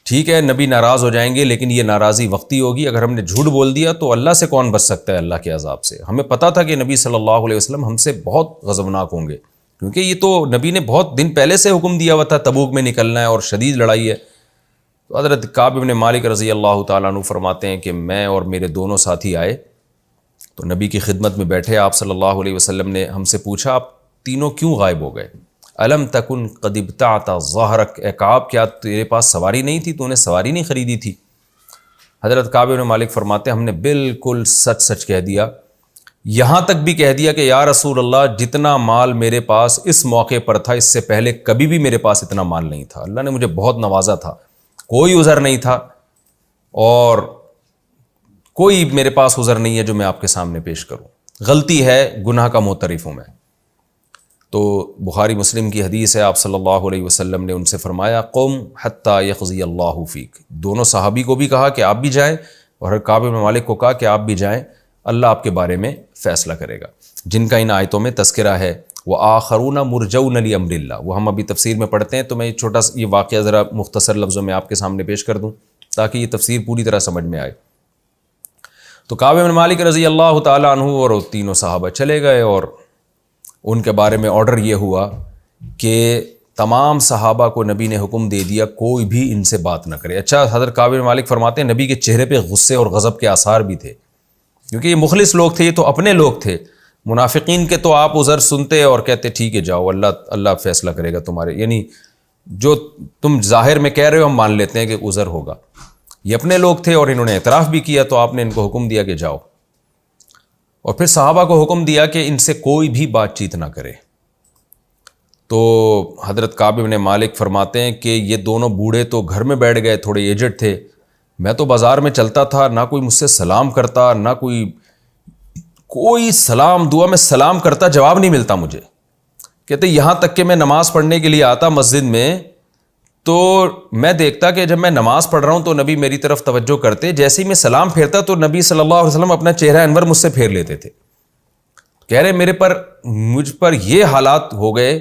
ٹھیک ہے نبی ناراض ہو جائیں گے لیکن یہ ناراضی وقتی ہوگی. اگر ہم نے جھوٹ بول دیا تو اللہ سے کون بچ سکتا ہے اللہ کے عذاب سے. ہمیں پتہ تھا کہ نبی صلی اللہ علیہ وسلم ہم سے بہت غضبناک ہوں گے، کیونکہ یہ تو نبی نے بہت دن پہلے سے حکم دیا ہوا تھا تبوک میں نکلنا ہے اور شدید لڑائی ہے. تو حضرت کعب بن مالک رضی اللہ تعالیٰ عنہ فرماتے ہیں کہ میں اور میرے دونوں ساتھی آئے تو نبی کی خدمت میں بیٹھے. آپ صلی اللہ علیہ وسلم نے ہم سے پوچھا آپ تینوں کیوں غائب ہو گئے؟ الم تکن قد ابتعت ظہرک، اے کعب کیا تیرے پاس سواری نہیں تھی، تو نے سواری نہیں خریدی تھی؟ حضرت کعب بن مالک فرماتے ہیں ہم نے بالکل سچ سچ کہہ دیا، یہاں تک بھی کہہ دیا کہ یا رسول اللہ جتنا مال میرے پاس اس موقع پر تھا اس سے پہلے کبھی بھی میرے پاس اتنا مال نہیں تھا. اللہ نے مجھے بہت نوازا تھا، کوئی عذر نہیں تھا اور کوئی میرے پاس عذر نہیں ہے جو میں آپ کے سامنے پیش کروں. غلطی ہے، گناہ کا معترف ہوں میں. تو بخاری مسلم کی حدیث ہے، آپ صلی اللہ علیہ وسلم نے ان سے فرمایا قم حتی یقضی اللہ فیک. دونوں صحابی کو بھی کہا کہ آپ بھی جائیں اور کعب بن مالک کو کہا کہ آپ بھی جائیں، اللہ آپ کے بارے میں فیصلہ کرے گا. جن کا ان آیتوں میں تذکرہ ہے وآخرون مرجون لامر اللہ، وہ ہم ابھی تفسیر میں پڑھتے ہیں. تو میں چھوٹا سا یہ واقعہ ذرا مختصر لفظوں میں آپ کے سامنے پیش کر دوں تاکہ یہ تفسیر پوری طرح سمجھ میں آئے. تو کعب بن مالک رضی اللہ تعالیٰ عنہ اور تینوں صحابہ چلے گئے اور ان کے بارے میں آرڈر یہ ہوا کہ تمام صحابہ کو نبی نے حکم دے دیا کوئی بھی ان سے بات نہ کرے. اچھا حضرت کعب بن مالک فرماتے ہیں نبی کے چہرے پہ غصے اور غضب کے آثار بھی تھے، کیونکہ یہ مخلص لوگ تھے، یہ تو اپنے لوگ تھے. منافقین کے تو آپ عذر سنتے اور کہتے ٹھیک ہے جاؤ اللہ فیصلہ کرے گا تمہارے، یعنی جو تم ظاہر میں کہہ رہے ہو ہم مان لیتے ہیں کہ عذر ہوگا. یہ اپنے لوگ تھے اور انہوں نے اعتراف بھی کیا، تو آپ نے ان کو حکم دیا کہ جاؤ، اور پھر صحابہ کو حکم دیا کہ ان سے کوئی بھی بات چیت نہ کرے۔ تو حضرت کعب بن مالک فرماتے ہیں کہ یہ دونوں بوڑھے تو گھر میں بیٹھ گئے، تھوڑے ایجڈ تھے، میں تو بازار میں چلتا تھا، نہ کوئی مجھ سے سلام کرتا، نہ کوئی سلام، دعا میں سلام کرتا جواب نہیں ملتا مجھے۔ کہتے یہاں تک کہ میں نماز پڑھنے کے لیے آتا مسجد میں، تو میں دیکھتا کہ جب میں نماز پڑھ رہا ہوں تو نبی میری طرف توجہ کرتے، جیسے ہی میں سلام پھیرتا تو نبی صلی اللہ علیہ وسلم اپنا چہرہ انور مجھ سے پھیر لیتے تھے۔ کہہ رہے مجھ پر یہ حالات ہو گئے،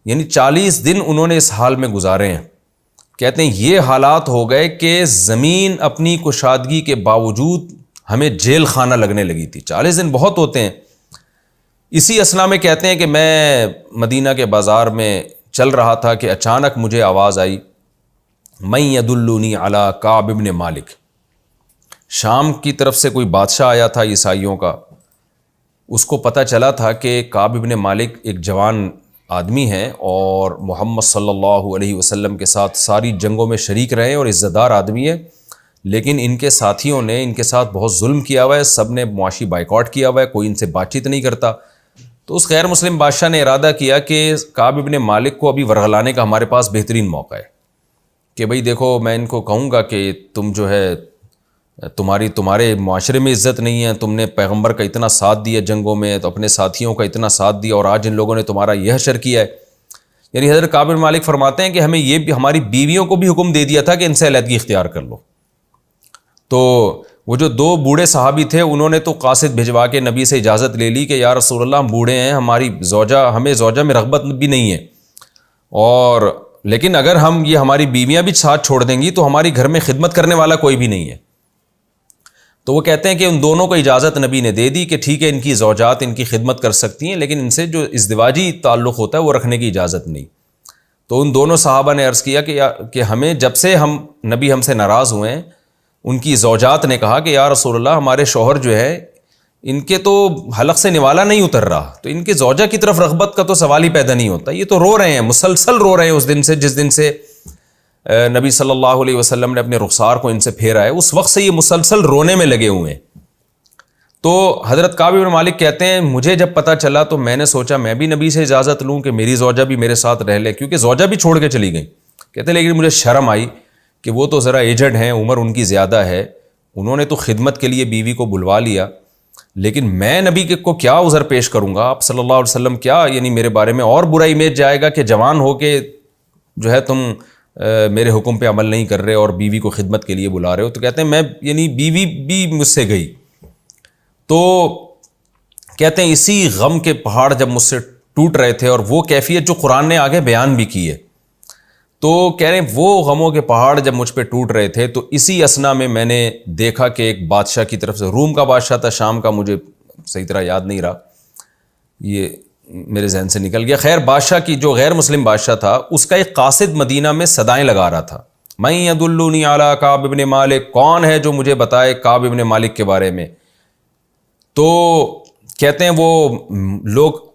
یعنی 40 دن انہوں نے اس حال میں گزارے ہیں۔ کہتے ہیں یہ حالات ہو گئے کہ زمین اپنی کشادگی کے باوجود ہمیں جیل خانہ لگنے لگی تھی۔ 40 دن بہت ہوتے ہیں۔ اسی اثنا میں کہتے ہیں کہ میں مدینہ کے بازار میں چل رہا تھا کہ اچانک مجھے آواز آئی، من یدلنی علی کعب بن مالک۔ شام کی طرف سے کوئی بادشاہ آیا تھا عیسائیوں کا، اس کو پتہ چلا تھا کہ کعب بن مالک ایک جوان آدمی ہیں اور محمد صلی اللہ علیہ وسلم کے ساتھ ساری جنگوں میں شریک رہے اور عزت دار آدمی ہے، لیکن ان کے ساتھیوں نے ان کے ساتھ بہت ظلم کیا ہوا ہے، سب نے معاشی بائیکاٹ کیا ہوا ہے، کوئی ان سے بات چیت نہیں کرتا۔ تو اس غیر مسلم بادشاہ نے ارادہ کیا کہ کعب بن مالک کو ابھی ورغلانے کا ہمارے پاس بہترین موقع ہے کہ بھئی دیکھو، میں ان کو کہوں گا کہ تم جو ہے تمہارے معاشرے میں عزت نہیں ہے، تم نے پیغمبر کا اتنا ساتھ دیا جنگوں میں، تو اپنے ساتھیوں کا اتنا ساتھ دیا، اور آج ان لوگوں نے تمہارا یہ حشر کیا ہے۔ یعنی حضرت کعب بن مالک فرماتے ہیں کہ ہمیں یہ بھی ہماری بیویوں کو بھی حکم دے دیا تھا کہ ان سے علیحدگی اختیار کر لو۔ تو وہ جو 2 بوڑھے صحابی تھے انہوں نے تو قاصد بھجوا کے نبی سے اجازت لے لی کہ یا رسول اللہ ہم بوڑھے ہیں، ہمیں زوجہ میں رغبت بھی نہیں ہے، اور لیکن اگر ہم یہ ہماری بیویاں بھی ساتھ چھوڑ دیں گی تو ہماری گھر میں خدمت کرنے والا کوئی بھی نہیں ہے۔ تو وہ کہتے ہیں کہ ان دونوں کو اجازت نبی نے دے دی کہ ٹھیک ہے، ان کی زوجات ان کی خدمت کر سکتی ہیں، لیکن ان سے جو ازدواجی تعلق ہوتا ہے وہ رکھنے کی اجازت نہیں۔ تو ان دونوں صحابہ نے عرض کیا کہ ہمیں جب سے نبی ہم سے ناراض ہوئے ہیں، ان کی زوجات نے کہا کہ یا رسول اللہ ہمارے شوہر جو ہے ان کے تو حلق سے نوالا نہیں اتر رہا، تو ان کے زوجہ کی طرف رغبت کا تو سوال ہی پیدا نہیں ہوتا، یہ تو رو رہے ہیں، مسلسل رو رہے ہیں اس دن سے جس دن سے نبی صلی اللہ علیہ وسلم نے اپنے رخسار کو ان سے پھیرا ہے، اس وقت سے یہ مسلسل رونے میں لگے ہوئے ہیں۔ تو حضرت کعب بن مالک کہتے ہیں مجھے جب پتہ چلا تو میں نے سوچا میں بھی نبی سے اجازت لوں کہ میری زوجہ بھی میرے ساتھ رہ لے، کیونکہ زوجہ بھی چھوڑ کے چلی گئی۔ کہتے لیکن مجھے شرم آئی کہ وہ تو ذرا ایجڈ ہیں، عمر ان کی زیادہ ہے، انہوں نے تو خدمت کے لیے بیوی کو بلوا لیا، لیکن میں نبی کو کیا عذر پیش کروں گا؟ آپ صلی اللہ علیہ وسلم کیا یعنی میرے بارے میں اور برا امیج جائے گا کہ جوان ہو کے جو ہے تم میرے حکم پہ عمل نہیں کر رہے اور بیوی کو خدمت کے لیے بلا رہے ہو۔ تو کہتے ہیں میں یعنی بیوی بھی مجھ سے گئی، تو کہتے ہیں اسی غم کے پہاڑ جب مجھ سے ٹوٹ رہے تھے، اور وہ کیفیت جو قرآن نے آگے بیان بھی کی ہے، تو کہہ رہے ہیں وہ غموں کے پہاڑ جب مجھ پہ ٹوٹ رہے تھے تو اسی اثنا میں نے دیکھا کہ ایک بادشاہ کی طرف سے، روم کا بادشاہ تھا، شام کا مجھے صحیح طرح یاد نہیں رہا، یہ میرے ذہن سے نکل گیا، خیر بادشاہ کی جو غیر مسلم بادشاہ تھا اس کا ایک قاصد مدینہ میں صدائیں لگا رہا تھا، من یدلنی علی کعب بن مالک، کون ہے جو مجھے بتائے کعب بن مالک کے بارے میں۔ تو کہتے ہیں وہ لوگ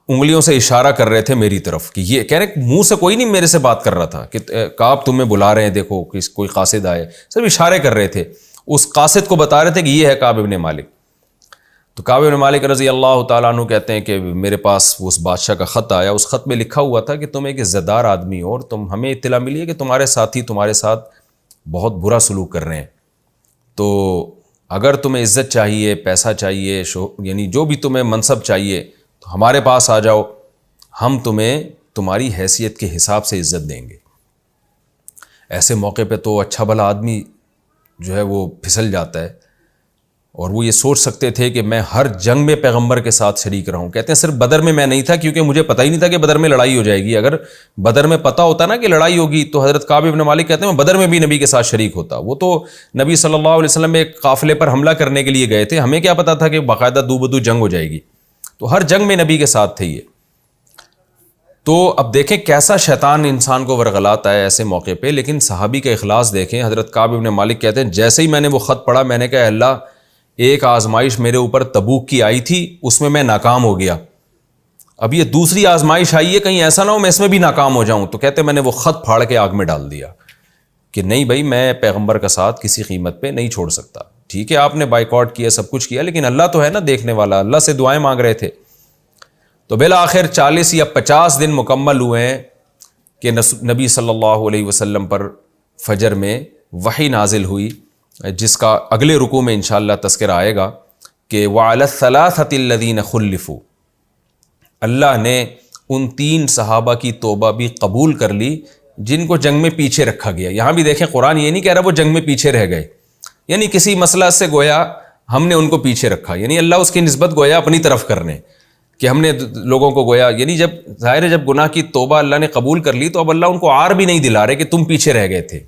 انگلیوں سے اشارہ کر رہے تھے میری طرف کہ یہ کہہ رہے، منہ سے کوئی نہیں میرے سے بات کر رہا تھا کہ کعب تمہیں بلا رہے ہیں، دیکھو کوئی قاصد آئے، صرف اشارے کر رہے تھے، اس قاصد کو بتا رہے تھے کہ یہ ہے کعب بن مالک۔ تو کعب بن مالک رضی اللہ تعالیٰ عنہ کہتے ہیں کہ میرے پاس اس بادشاہ کا خط آیا، اس خط میں لکھا ہوا تھا کہ تم ایک عزت دار آدمی ہو، اور ہمیں اطلاع ملی ہے کہ تمہارے ساتھی تمہارے ساتھ بہت برا سلوک کر رہے ہیں، تو اگر تمہیں عزت چاہیے، پیسہ چاہیے، یعنی جو بھی تمہیں منصب چاہیے تو ہمارے پاس آ جاؤ، ہم تمہیں تمہاری حیثیت کے حساب سے عزت دیں گے۔ ایسے موقع پہ تو اچھا بھلا آدمی جو ہے وہ پھسل جاتا ہے، اور وہ یہ سوچ سکتے تھے کہ میں ہر جنگ میں پیغمبر کے ساتھ شریک رہوں۔ کہتے ہیں صرف بدر میں نہیں تھا، کیونکہ مجھے پتہ ہی نہیں تھا کہ بدر میں لڑائی ہو جائے گی، اگر بدر میں پتہ ہوتا نا کہ لڑائی ہوگی تو حضرت کعب بن مالک کہتے ہیں میں بدر میں بھی نبی کے ساتھ شریک ہوتا۔ وہ تو نبی صلی اللہ علیہ وسلم ایک قافلے پر حملہ کرنے کے لیے گئے تھے، ہمیں کیا پتہ تھا کہ باقاعدہ دو بدو جنگ ہو جائے گی، تو ہر جنگ میں نبی کے ساتھ تھے یہ۔ تو اب دیکھیں کیسا شیطان انسان کو ورغلاتا ہے ایسے موقع پہ، لیکن صحابی کا اخلاص دیکھیں۔ حضرت کعب بن مالک کہتے ہیں جیسے ہی میں نے وہ خط پڑھا میں نے کہا اللہ، ایک آزمائش میرے اوپر تبوک کی آئی تھی، اس میں ناکام ہو گیا، اب یہ دوسری آزمائش آئی ہے، کہیں ایسا نہ ہو میں اس میں بھی ناکام ہو جاؤں۔ تو کہتے ہیں میں نے وہ خط پھاڑ کے آگ میں ڈال دیا، کہ نہیں بھائی میں پیغمبر کا ساتھ کسی قیمت پہ نہیں چھوڑ سکتا. ٹھیک ہے آپ نے بائیکاٹ کیا, سب کچھ کیا, لیکن اللہ تو ہے نا دیکھنے والا, اللہ سے دعائیں مانگ رہے تھے. تو بالآخر 40 یا 50 دن مکمل ہوئے ہیں کہ نبی صلی اللہ علیہ وسلم پر فجر میں وحی نازل ہوئی, جس کا اگلے رکوع میں انشاءاللہ تذکرہ آئے گا کہ وَعَلَى الثَّلَاثَةِ الَّذِينَ خُلِّفُوا, اللہ نے ان 3 صحابہ کی توبہ بھی قبول کر لی جن کو جنگ میں پیچھے رکھا گیا. یہاں بھی دیکھیں قرآن یہ نہیں کہہ رہا وہ جنگ میں پیچھے رہ گئے, یعنی کسی مسئلہ سے گویا ہم نے ان کو پیچھے رکھا, یعنی اللہ اس کی نسبت گویا اپنی طرف کرنے کہ ہم نے لوگوں کو گویا, یعنی جب ظاہر ہے جب گناہ کی توبہ اللہ نے قبول کر لی تو اب اللہ ان کو عار بھی نہیں دلا رہے کہ تم پیچھے رہ گئے تھے.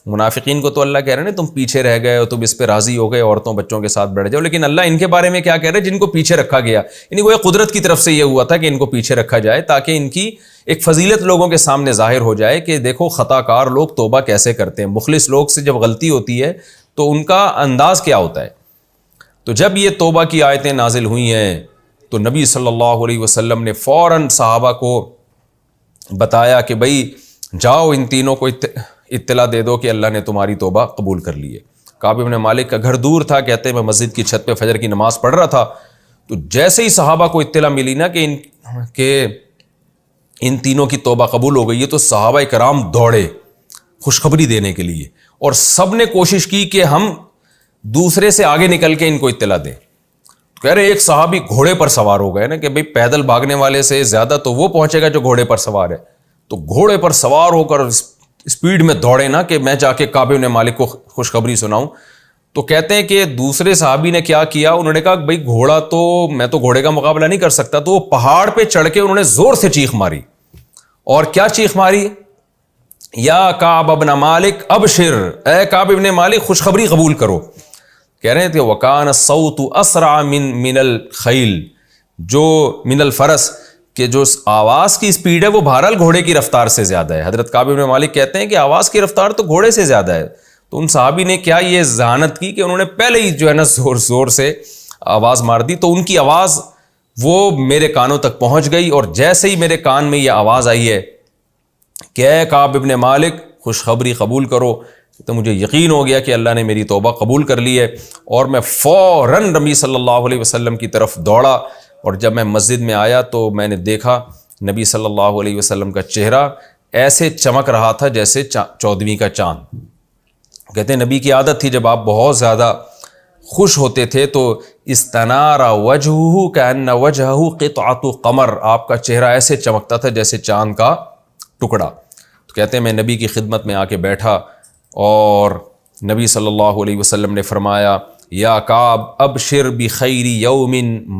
منافقین کو تو اللہ کہہ رہے ہیں تم پیچھے رہ گئے ہو, تم اس پہ راضی ہو گئے, عورتوں بچوں کے ساتھ بیٹھ جاؤ, لیکن اللہ ان کے بارے میں کیا کہہ رہے ہیں جن کو پیچھے رکھا گیا, یعنی وہ قدرت کی طرف سے یہ ہوا تھا کہ ان کو پیچھے رکھا جائے تاکہ ان کی ایک فضیلت لوگوں کے سامنے ظاہر ہو جائے کہ دیکھو خطا کار لوگ توبہ کیسے کرتے ہیں, مخلص لوگ سے جب غلطی ہوتی ہے تو ان کا انداز کیا ہوتا ہے. تو جب یہ توبہ کی آیتیں نازل ہوئی ہیں تو نبی صلی اللہ علیہ وسلم نے فوراً صحابہ کو بتایا کہ بھائی جاؤ ان تینوں کو اطلاع دے دو کہ اللہ نے تمہاری توبہ قبول کر لی ہے. کعب بن مالک کا گھر دور تھا, کہتے ہیں میں مسجد کی چھت پہ فجر کی نماز پڑھ رہا تھا, تو جیسے ہی صحابہ کو اطلاع ملی نا کہ ان تینوں کی توبہ قبول ہو گئی ہے, تو صحابہ کرام دوڑے خوشخبری دینے کے لیے, اور سب نے کوشش کی کہ ہم دوسرے سے آگے نکل کے ان کو اطلاع دیں. کہہ رہے ایک صحابی گھوڑے پر سوار ہو گئے نا کہ بھئی پیدل بھاگنے والے سے زیادہ تو وہ پہنچے گا جو گھوڑے پر سوار ہے, تو گھوڑے پر سوار ہو کر اسپیڈ میں دوڑے نا کہ میں جا کے کعب بن مالک کو خوشخبری سناؤں. تو کہتے ہیں کہ دوسرے صحابی نے کیا کیا, انہوں نے کہا بھئی گھوڑا تو میں تو گھوڑے کا مقابلہ نہیں کر سکتا, تو وہ پہاڑ پہ چڑھ کے انہوں نے زور سے چیخ ماری. اور کیا چیخ ماری, یا کعب بن مالک ابشر, اے کعب بن مالک خوشخبری قبول کرو. کہہ رہے تھے وکان الصوت اسرع من الخیل, جو من الفرس, کہ جو آواز کی سپیڈ ہے وہ بہرحال گھوڑے کی رفتار سے زیادہ ہے. حضرت کعب بن مالک کہتے ہیں کہ آواز کی رفتار تو گھوڑے سے زیادہ ہے. تو ان صحابی نے کیا یہ ذہانت کی کہ انہوں نے پہلے ہی جو ہے نا زور زور سے آواز مار دی, تو ان کی آواز وہ میرے کانوں تک پہنچ گئی, اور جیسے ہی میرے کان میں یہ آواز آئی ہے کہ اے کعب بن مالک خوشخبری قبول کرو, تو مجھے یقین ہو گیا کہ اللہ نے میری توبہ قبول کر لی ہے. اور میں فوراً نبی صلی اللہ علیہ وسلم کی طرف دوڑا, اور جب میں مسجد میں آیا تو میں نے دیکھا نبی صلی اللہ علیہ وسلم کا چہرہ ایسے چمک رہا تھا جیسے 14ویں کا چاند. کہتے ہیں نبی کی عادت تھی جب آپ بہت زیادہ خوش ہوتے تھے تو استنار وجہہ کأن وجہہ قطعۃ قمر, آپ کا چہرہ ایسے چمکتا تھا جیسے چاند کا ٹکڑا. تو کہتے ہیں میں نبی کی خدمت میں آ کے بیٹھا, اور نبی صلی اللہ علیہ وسلم نے فرمایا یا کعب ابشر بخیر یوم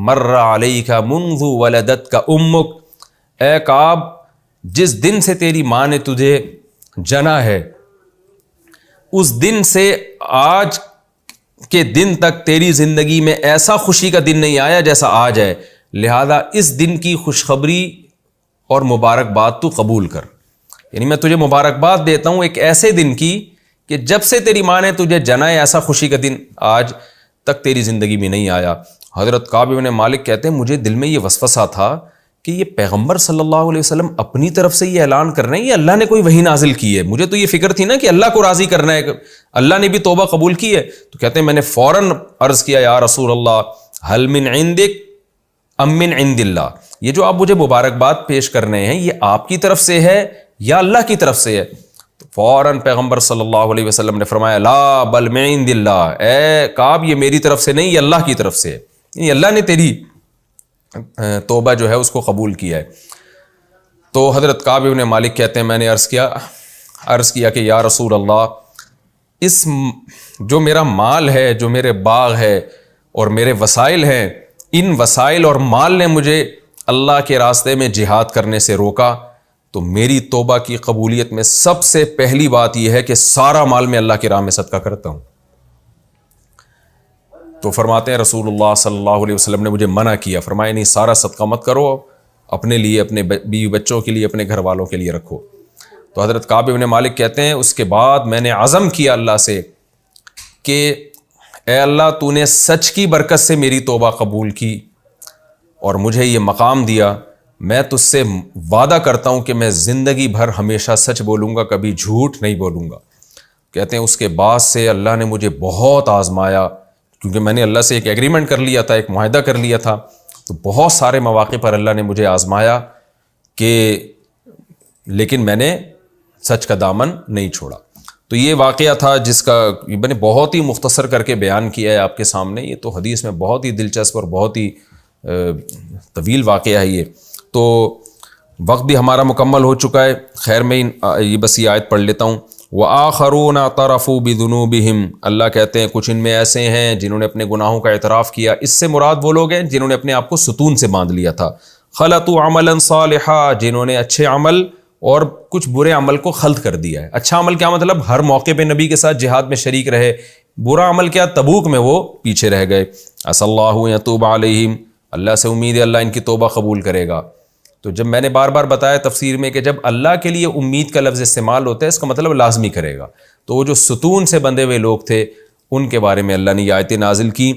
مر علیک منذ ولدتک امک, اے کعب جس دن سے تیری ماں نے تجھے جنا ہے اس دن سے آج کے دن تک تیری زندگی میں ایسا خوشی کا دن نہیں آیا جیسا آج ہے, لہذا اس دن کی خوشخبری اور مبارکباد تو قبول کر. یعنی میں تجھے مبارکباد دیتا ہوں ایک ایسے دن کی کہ جب سے تیری ماں نے تجھے جنا ہے ایسا خوشی کا دن آج تک تیری زندگی میں نہیں آیا. حضرت کعب بن مالک کہتے ہیں مجھے دل میں یہ وسوسہ تھا کہ یہ پیغمبر صلی اللہ علیہ وسلم اپنی طرف سے یہ اعلان کر رہے ہیں یا اللہ نے کوئی وحی نازل کی ہے. مجھے تو یہ فکر تھی نا کہ اللہ کو راضی کرنا ہے, اللہ نے بھی توبہ قبول کی ہے. تو کہتے ہیں میں نے فوراً عرض کیا یا رسول اللہ حل من عندک ام من عند اللہ, یہ جو آپ مجھے مبارکباد پیش کر رہے ہیں یہ آپ کی طرف سے ہے یا اللہ کی طرف سے ہے. تو فوراً پیغمبر صلی اللہ علیہ وسلم نے فرمایا لا بل من عند اللہ, اے کعب یہ میری طرف سے نہیں یہ اللہ کی طرف سے ہے, یعنی اللہ نے تیری توبہ جو ہے اس کو قبول کیا ہے. تو حضرت کعب بن مالک کہتے ہیں میں نے عرض کیا کہ یا رسول اللہ اس جو میرا مال ہے, جو میرے باغ ہے اور میرے وسائل ہیں, ان وسائل اور مال نے مجھے اللہ کے راستے میں جہاد کرنے سے روکا, تو میری توبہ کی قبولیت میں سب سے پہلی بات یہ ہے کہ سارا مال میں اللہ کی راہ میں صدقہ کرتا ہوں. تو فرماتے ہیں رسول اللہ صلی اللہ علیہ وسلم نے مجھے منع کیا, فرمایا نہیں سارا صدقہ مت کرو, اپنے لیے, اپنے بیوی بچوں کے لیے, اپنے گھر والوں کے لیے رکھو. تو حضرت کعب بن مالک کہتے ہیں اس کے بعد میں نے عزم کیا اللہ سے کہ اے اللہ تو نے سچ کی برکت سے میری توبہ قبول کی اور مجھے یہ مقام دیا, میں تجھ سے وعدہ کرتا ہوں کہ میں زندگی بھر ہمیشہ سچ بولوں گا, کبھی جھوٹ نہیں بولوں گا. کہتے ہیں اس کے بعد سے اللہ نے مجھے بہت آزمایا، کیونکہ میں نے اللہ سے ایک ایگریمنٹ کر لیا تھا، ایک معاہدہ کر لیا تھا، تو بہت سارے مواقع پر اللہ نے مجھے آزمایا لیکن میں نے سچ کا دامن نہیں چھوڑا۔ تو یہ واقعہ تھا جس کا میں نے بہت ہی مختصر کر کے بیان کیا ہے آپ کے سامنے۔ یہ تو حدیث میں بہت ہی دلچسپ اور بہت ہی طویل واقعہ ہے یہ۔ تو وقت بھی ہمارا مکمل ہو چکا ہے، خیر میں بس یہ آیت پڑھ لیتا ہوں۔ وَآخَرُونَ اعْتَرَفُوا بِذُنُوبِهِمْ، اللہ کہتے ہیں کچھ ان میں ایسے ہیں جنہوں نے اپنے گناہوں کا اعتراف کیا۔ اس سے مراد وہ لوگ ہیں جنہوں نے اپنے آپ کو ستون سے باندھ لیا تھا۔ خَلَطُوا عَمَلًا صَالِحًا، جنہوں نے اچھے عمل اور کچھ برے عمل کو خلط کر دیا ہے۔ اچھا عمل کیا مطلب؟ ہر موقع پہ نبی کے ساتھ جہاد میں شریک رہے۔ برا عمل کیا؟ تبوک میں وہ پیچھے رہ گئے۔ عَسَى اللَّهُ أَن يَتُوبَ عَلَيْهِمْ، اللہ سے امید ہے اللہ ان کی توبہ قبول کرے گا۔ تو جب میں نے بار بار بتایا تفسیر میں کہ جب اللہ کے لیے امید کا لفظ استعمال ہوتا ہے اس کا مطلب لازمی کرے گا۔ تو وہ جو ستون سے بندھے ہوئے لوگ تھے ان کے بارے میں اللہ نے یہ آیتیں نازل کی،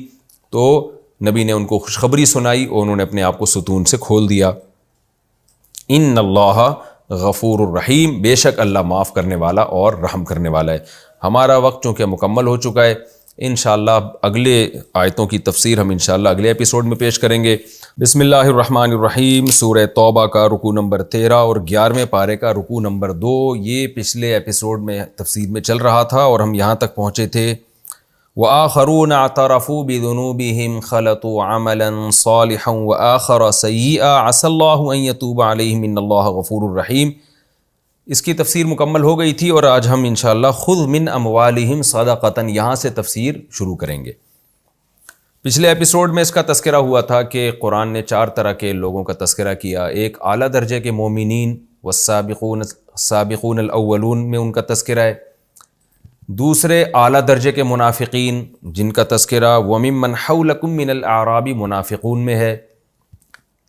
تو نبی نے ان کو خوشخبری سنائی اور انہوں نے اپنے آپ کو ستون سے کھول دیا۔ ان اللہ غفور الرحیم، بے شک اللہ معاف کرنے والا اور رحم کرنے والا ہے۔ ہمارا وقت چونکہ مکمل ہو چکا ہے، انشاءاللہ اگلے آیتوں کی تفسیر ہم انشاءاللہ اگلے ایپیسوڈ میں پیش کریں گے۔ بسم اللہ الرحمن الرحیم، سورہ توبہ کا رکوع نمبر 13 اور 11ویں پارے کا رکوع نمبر 2۔ یہ پچھلے ایپیسوڈ میں تفسیر میں چل رہا تھا اور ہم یہاں تک پہنچے تھے وَآخَرُونَ اعْتَرَفُوا بِذُنُوبِهِمْ خَلَطُوا عَمَلًا صَالِحًا وَآخَرَ سَيِّئًا عَسَى اللَّهُ أَن يَتُوبَ عَلَيْهِمْ إِنَّ اللَّهَ غَفُورٌ رَحِيمٌ۔ اس کی تفسیر مکمل ہو گئی تھی اور آج ہم انشاءاللہ خُذْ مِنْ أَمْوَالِهِمْ صَدَقَةً یہاں سے تفسیر شروع کریں گے۔ پچھلے ایپیسوڈ میں اس کا تذکرہ ہوا تھا کہ قرآن نے 4 طرح کے لوگوں کا تذکرہ کیا۔ ایک اعلیٰ درجے کے مومنین والسابقون الاولون میں ان کا تذکرہ ہے۔ دوسرے اعلیٰ درجے کے منافقین جن کا تذکرہ وَمِمَّنْ حَوْلَكُم مِّنَ الْأَعْرَابِ منافقون میں ہے۔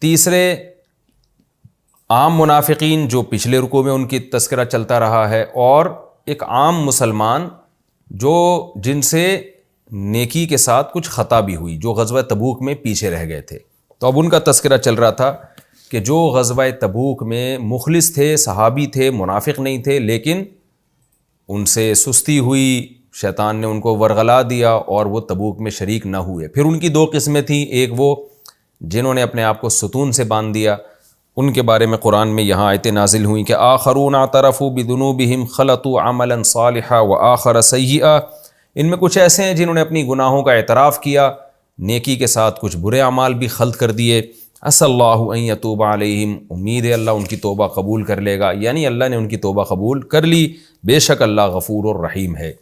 تیسرے عام منافقین جو پچھلے رکوع میں ان کی تذکرہ چلتا رہا ہے، اور ایک عام مسلمان جن سے نیکی کے ساتھ کچھ خطا بھی ہوئی، جو غزوہ تبوک میں پیچھے رہ گئے تھے۔ تو اب ان کا تذکرہ چل رہا تھا کہ جو غزوہ تبوک میں مخلص تھے، صحابی تھے، منافق نہیں تھے، لیکن ان سے سستی ہوئی، شیطان نے ان کو ورغلا دیا اور وہ تبوک میں شریک نہ ہوئے۔ پھر ان کی 2 قسمیں تھیں، ایک وہ جنہوں نے اپنے آپ کو ستون سے باندھ دیا، ان کے بارے میں قرآن میں یہاں آیتیں نازل ہوئیں کہ آخرون اعترفوا بذنوبہم خلطوا عملا صالحا وآخر سیئا۔ ان میں کچھ ایسے ہیں جنہوں نے اپنی گناہوں کا اعتراف کیا، نیکی کے ساتھ کچھ برے اعمال بھی خلط کر دیے۔ عسى اللہ ان یتوب علیہم، امید ہے اللہ ان کی توبہ قبول کر لے گا، یعنی اللہ نے ان کی توبہ قبول کر لی، بے شک اللہ غفور الرحیم ہے۔